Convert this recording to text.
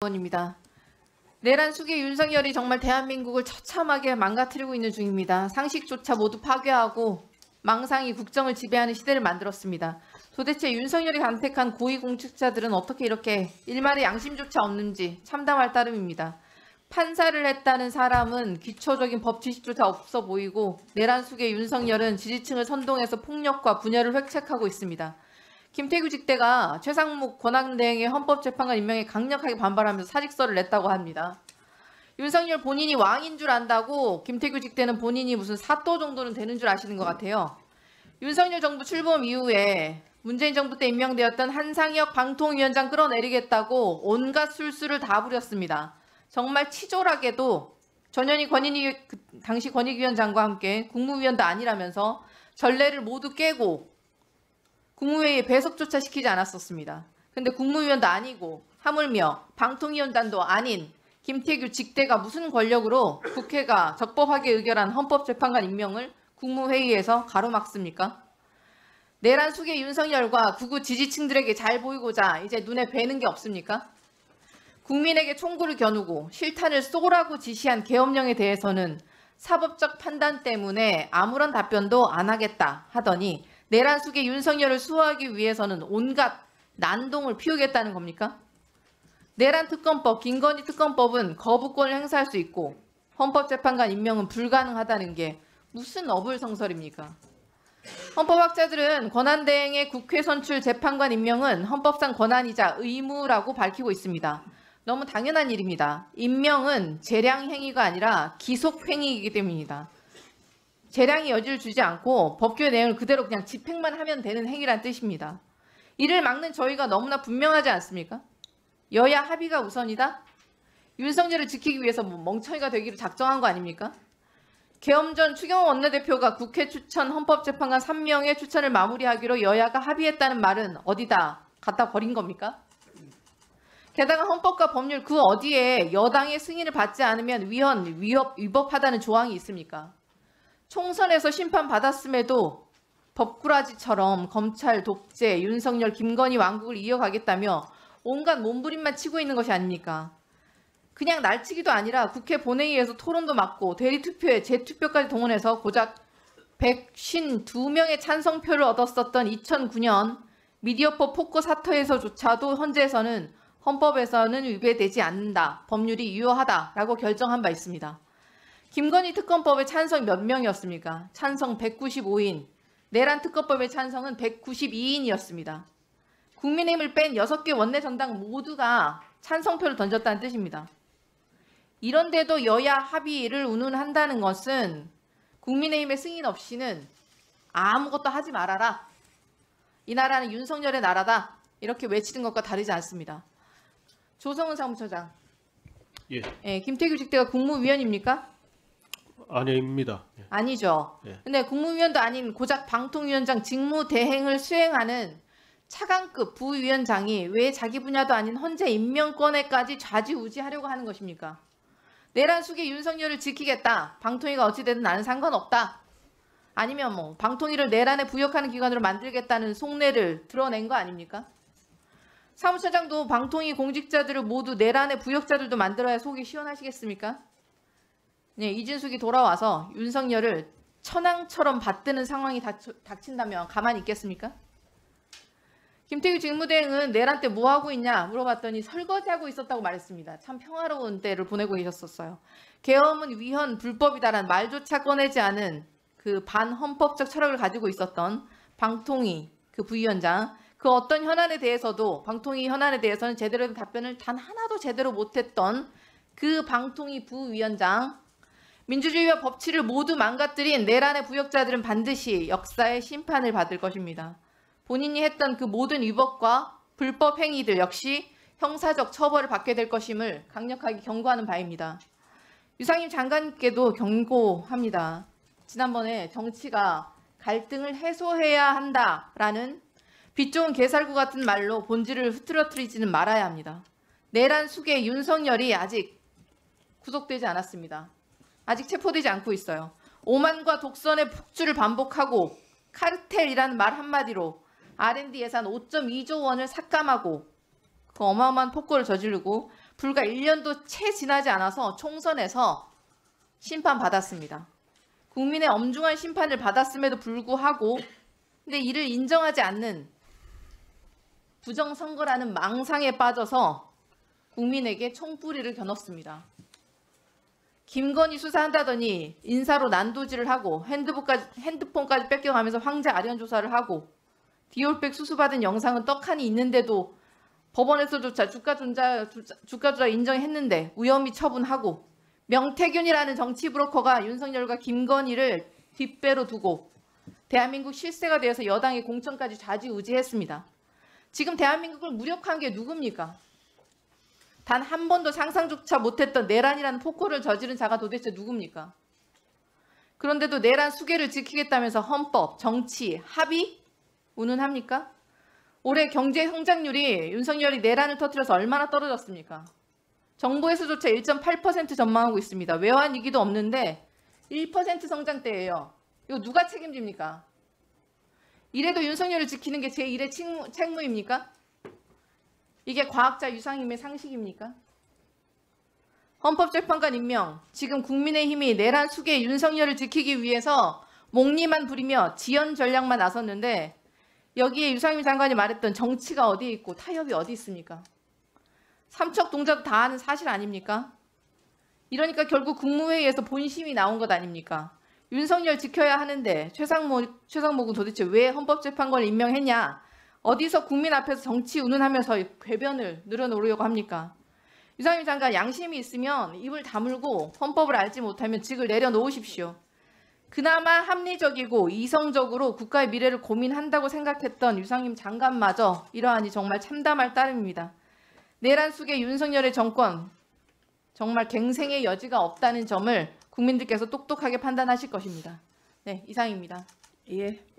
의원입니다. 내란 수계 윤석열이 정말 대한민국을 처참하게 망가뜨리고 있는 중입니다. 상식조차 모두 파괴하고 망상이 국정을 지배하는 시대를 만들었습니다. 도대체 윤석열이 간택한 고위공직자들은 어떻게 이렇게 일말의 양심조차 없는지 참담할 따름입니다. 판사를 했다는 사람은 기초적인 법 지식조차 없어 보이고 내란 수계 윤석열은 지지층을 선동해서 폭력과 분열을 획책하고 있습니다. 김태규 직대가 최상목 권한대행의 헌법재판관 임명에 강력하게 반발하면서 사직서를 냈다고 합니다. 윤석열 본인이 왕인 줄 안다고 김태규 직대는 본인이 무슨 사또 정도는 되는 줄 아시는 것 같아요. 윤석열 정부 출범 이후에 문재인 정부 때 임명되었던 한상혁 방통위원장 끌어내리겠다고 온갖 술수를 다 부렸습니다. 정말 치졸하게도 전현희 당시 권익위원장과 함께 국무위원도 아니라면서 전례를 모두 깨고 국무회의에 배석조차 시키지 않았었습니다. 근데 국무위원도 아니고 하물며 방통위원단도 아닌 김태규 직대가 무슨 권력으로 국회가 적법하게 의결한 헌법재판관 임명을 국무회의에서 가로막습니까? 내란 수계 윤석열과 극우 지지층들에게 잘 보이고자 이제 눈에 뵈는 게 없습니까? 국민에게 총구를 겨누고 실탄을 쏘라고 지시한 계엄령에 대해서는 사법적 판단 때문에 아무런 답변도 안 하겠다 하더니 내란 수계 윤석열을 수호하기 위해서는 온갖 난동을 피우겠다는 겁니까? 내란 특검법, 김건희 특검법은 거부권을 행사할 수 있고 헌법재판관 임명은 불가능하다는 게 무슨 어불성설입니까? 헌법학자들은 권한대행의 국회 선출 재판관 임명은 헌법상 권한이자 의무라고 밝히고 있습니다. 너무 당연한 일입니다. 임명은 재량 행위가 아니라 기속 행위이기 때문입니다. 재량의 여지를 주지 않고 법규의 내용을 그대로 그냥 집행만 하면 되는 행위란 뜻입니다. 이를 막는 저희가 너무나 분명하지 않습니까? 여야 합의가 우선이다? 윤석열을 지키기 위해서 멍청이가 되기로 작정한 거 아닙니까? 계엄 전 추경호 원내대표가 국회 추천 헌법재판관 3명의 추천을 마무리하기로 여야가 합의했다는 말은 어디다 갖다 버린 겁니까? 게다가 헌법과 법률 그 어디에 여당의 승인을 받지 않으면 위법하다는 조항이 있습니까? 총선에서 심판받았음에도 법꾸라지처럼 검찰 독재, 윤석열, 김건희 왕국을 이어가겠다며 온갖 몸부림만 치고 있는 것이 아닙니까? 그냥 날치기도 아니라 국회 본회의에서 토론도 막고 대리투표에 재투표까지 동원해서 고작 152명의 찬성표를 얻었었던 2009년 미디어법 폭거 사태에서조차도 헌재에서는 헌법에서는 위배되지 않는다, 법률이 유효하다라고 결정한 바 있습니다. 김건희 특검법의 찬성 몇 명이었습니까? 찬성 195인, 내란 특검법의 찬성은 192인이었습니다. 국민의힘을 뺀 6개 원내정당 모두가 찬성표를 던졌다는 뜻입니다. 이런데도 여야 합의를 운운한다는 것은 국민의힘의 승인 없이는 아무것도 하지 말아라. 이 나라는 윤석열의 나라다. 이렇게 외치는 것과 다르지 않습니다. 조성은 사무처장. 예, 김태규 직대가 국무위원입니까? 아닙니다. 예. 아니죠. 예. 근데 국무위원도 아닌 고작 방통위원장 직무 대행을 수행하는 차관급 부위원장이 왜 자기 분야도 아닌 헌재 임명권에까지 좌지우지하려고 하는 것입니까? 내란 수계 윤석열을 지키겠다. 방통위가 어찌되든 나는 상관없다. 아니면 방통위를 내란에 부역하는 기관으로 만들겠다는 속내를 드러낸 거 아닙니까? 사무처장도 방통위 공직자들을 모두 내란의 부역자들도 만들어야 속이 시원하시겠습니까? 네, 이진숙이 돌아와서 윤석열을 천황처럼 받드는 상황이 닥친다면 가만히 있겠습니까? 김태규 직무대행은 내란 때 뭐 하고 있냐 물어봤더니 설거지하고 있었다고 말했습니다. 참 평화로운 때를 보내고 계셨었어요. 계엄은 위헌 불법이다라는 말조차 꺼내지 않은 그 반헌법적 철학을 가지고 있었던 방통위 그 부위원장, 그 어떤 현안에 대해서도 방통위 현안에 대해서는 제대로 된 답변을 단 하나도 제대로 못했던 그 방통위 부위원장, 민주주의와 법치를 모두 망가뜨린 내란의 부역자들은 반드시 역사의 심판을 받을 것입니다. 본인이 했던 그 모든 위법과 불법 행위들 역시 형사적 처벌을 받게 될 것임을 강력하게 경고하는 바입니다. 유상임 장관님께도 경고합니다. 지난번에 정치가 갈등을 해소해야 한다라는 빛 좋은 개살구 같은 말로 본질을 흐트러뜨리지는 말아야 합니다. 내란 수계 윤석열이 아직 구속되지 않았습니다. 아직 체포되지 않고 있어요. 오만과 독선의 폭주를 반복하고 카르텔이라는 말 한마디로 R&D 예산 5.2조 원을 삭감하고 그 어마어마한 폭거를 저지르고 불과 1년도 채 지나지 않아서 총선에서 심판받았습니다. 국민의 엄중한 심판을 받았음에도 불구하고 근데 이를 인정하지 않는 부정선거라는 망상에 빠져서 국민에게 총뿌리를 겨눴습니다. 김건희 수사한다더니 인사로 난도질을 하고 핸드폰까지 뺏겨가면서 황제 아련 조사를 하고 디올백 수수받은 영상은 떡하니 있는데도 법원에서조차 주가 조작 인정했는데 무혐의 처분하고 명태균이라는 정치 브로커가 윤석열과 김건희를 뒷배로 두고 대한민국 실세가 되어서 여당의 공천까지 좌지우지했습니다. 지금 대한민국을 무력화한 게 누굽니까? 단 한 번도 상상조차 못했던 내란이라는 폭거를 저지른 자가 도대체 누굽니까? 그런데도 내란 수계를 지키겠다면서 헌법, 정치, 합의? 운운합니까? 올해 경제 성장률이 윤석열이 내란을 터뜨려서 얼마나 떨어졌습니까? 정부에서조차 1.8% 전망하고 있습니다. 외환 위기도 없는데 1% 성장대예요. 이거 누가 책임집니까? 이래도 윤석열을 지키는 게 제1의 책무입니까? 이게 과학자 유상임의 상식입니까? 헌법재판관 임명, 지금 국민의힘이 내란 수계 윤석열을 지키기 위해서 목리만 부리며 지연 전략만 나섰는데 여기에 유상임 장관이 말했던 정치가 어디에 있고 타협이 어디 있습니까? 삼척 동자도 다 아는 사실 아닙니까? 이러니까 결국 국무회의에서 본심이 나온 것 아닙니까? 윤석열 지켜야 하는데 최상목은 도대체 왜 헌법재판관을 임명했냐? 어디서 국민 앞에서 정치 운운하면서 궤변을 늘어놓으려고 합니까? 유상임 장관 양심이 있으면 입을 다물고 헌법을 알지 못하면 직을 내려놓으십시오. 그나마 합리적이고 이성적으로 국가의 미래를 고민한다고 생각했던 유상임 장관마저 이러하니 정말 참담할 따름입니다. 내란 속의 윤석열의 정권 정말 갱생의 여지가 없다는 점을 국민들께서 똑똑하게 판단하실 것입니다. 네, 이상입니다. 예.